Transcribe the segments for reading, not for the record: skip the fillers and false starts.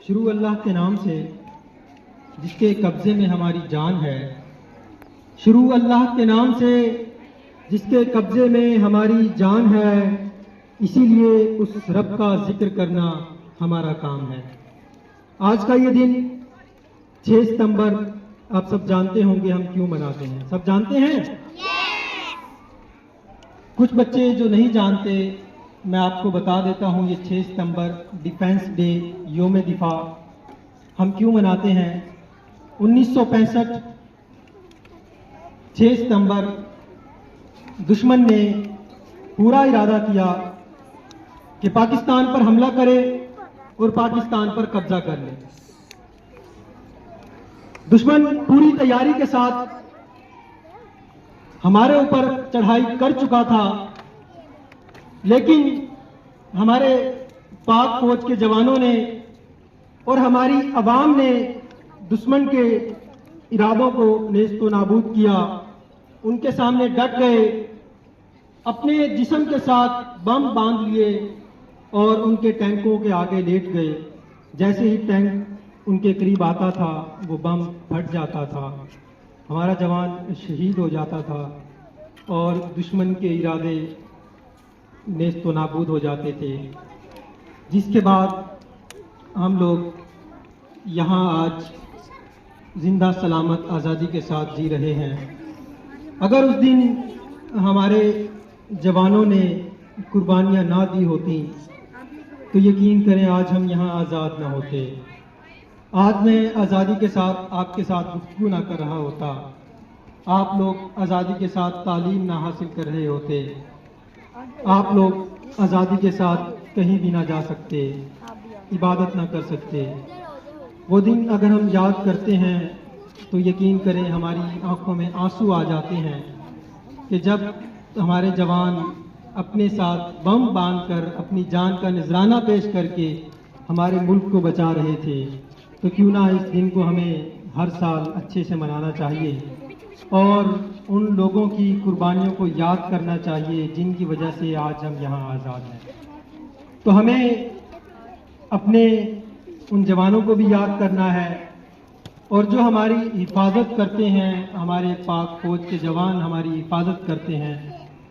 شروع اللہ کے نام سے جس کے قبضے میں ہماری جان ہے، شروع اللہ کے نام سے جس کے قبضے میں ہماری جان ہے، اسی لیے اس رب کا ذکر کرنا ہمارا کام ہے۔ آج کا یہ دن 6 ستمبر آپ سب جانتے ہوں گے ہم کیوں مناتے ہیں، سب جانتے ہیں؟ کچھ بچے جو نہیں جانتے میں آپ کو بتا دیتا ہوں، یہ 6 ستمبر ڈیفینس ڈے، یوم دفاع ہم کیوں مناتے ہیں۔ 1965 6 ستمبر دشمن نے پورا ارادہ کیا کہ پاکستان پر حملہ کرے اور پاکستان پر قبضہ کر لے۔ دشمن پوری تیاری کے ساتھ ہمارے اوپر چڑھائی کر چکا تھا، لیکن ہمارے پاک فوج کے جوانوں نے اور ہماری عوام نے دشمن کے ارادوں کو نیست و نابود کیا، ان کے سامنے ڈٹ گئے، اپنے جسم کے ساتھ بم باندھ لیے اور ان کے ٹینکوں کے آگے لیٹ گئے۔ جیسے ہی ٹینک ان کے قریب آتا تھا وہ بم پھٹ جاتا تھا، ہمارا جوان شہید ہو جاتا تھا اور دشمن کے ارادے نیست و نابود ہو جاتے تھے، جس کے بعد ہم لوگ یہاں آج زندہ سلامت آزادی کے ساتھ جی رہے ہیں۔ اگر اس دن ہمارے جوانوں نے قربانیاں نہ دی ہوتی تو یقین کریں آج ہم یہاں آزاد نہ ہوتے، آج میں آزادی کے ساتھ آپ کے ساتھ گفتگو نہ کر رہا ہوتا، آپ لوگ آزادی کے ساتھ تعلیم نہ حاصل کر رہے ہوتے، آپ لوگ آزادی کے ساتھ کہیں بھی نہ جا سکتے، عبادت نہ کر سکتے۔ وہ دن اگر ہم یاد کرتے ہیں تو یقین کریں ہماری آنکھوں میں آنسو آ جاتے ہیں کہ جب ہمارے جوان اپنے ساتھ بم باندھ کر اپنی جان کا نذرانہ پیش کر کے ہمارے ملک کو بچا رہے تھے، تو کیوں نہ اس دن کو ہمیں ہر سال اچھے سے منانا چاہیے اور ان لوگوں کی قربانیوں کو یاد کرنا چاہیے جن کی وجہ سے آج ہم یہاں آزاد ہیں۔ تو ہمیں اپنے ان جوانوں کو بھی یاد کرنا ہے اور جو ہماری حفاظت کرتے ہیں، ہمارے پاک فوج کے جوان ہماری حفاظت کرتے ہیں،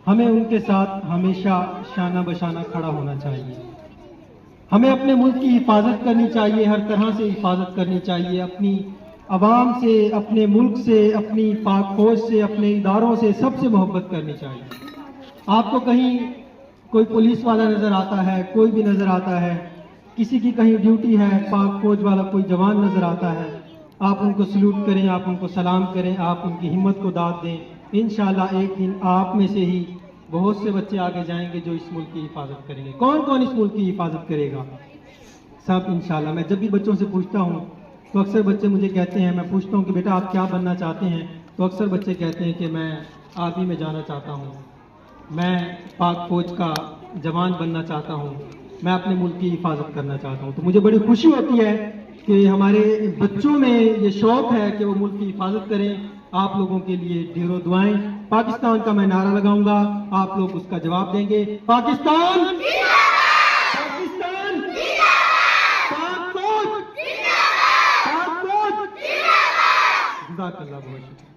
ہمیں ان کے ساتھ ہمیشہ شانہ بشانہ کھڑا ہونا چاہیے۔ ہمیں اپنے ملک کی حفاظت کرنی چاہیے، ہر طرح سے حفاظت کرنی چاہیے، اپنی عوام سے، اپنے ملک سے، اپنی پاک فوج سے، اپنے اداروں سے، سب سے محبت کرنی چاہیے۔ آپ کو کہیں کوئی پولیس والا نظر آتا ہے، کوئی بھی نظر آتا ہے، کسی کی کہیں ڈیوٹی ہے، پاک فوج والا کوئی جوان نظر آتا ہے، آپ ان کو سلوٹ کریں، آپ ان کو سلام کریں، آپ ان کی ہمت کو داد دیں۔ انشاءاللہ ایک دن آپ میں سے ہی بہت سے بچے آگے جائیں گے جو اس ملک کی حفاظت کریں گے۔ کون کون اس ملک کی حفاظت کرے گا؟ سب انشاءاللہ۔ میں جب بھی بچوں سے پوچھتا ہوں تو اکثر بچے مجھے کہتے ہیں، میں پوچھتا ہوں کہ بیٹا آپ کیا بننا چاہتے ہیں، تو اکثر بچے کہتے ہیں کہ میں آرمی میں جانا چاہتا ہوں، میں پاک فوج کا جوان بننا چاہتا ہوں، میں اپنے ملک کی حفاظت کرنا چاہتا ہوں۔ تو مجھے بڑی خوشی ہوتی ہے کہ ہمارے بچوں میں یہ شوق ہے کہ وہ ملک کی حفاظت کریں۔ آپ لوگوں کے لیے ڈھیروں دعائیں۔ پاکستان کا میں نعرہ لگاؤں گا، آپ لوگ اس کا جواب دیں گے۔ پاکستان، پاکستان، پاک فوج، پاک فوج، جزاک اللہ، بہت شکریہ۔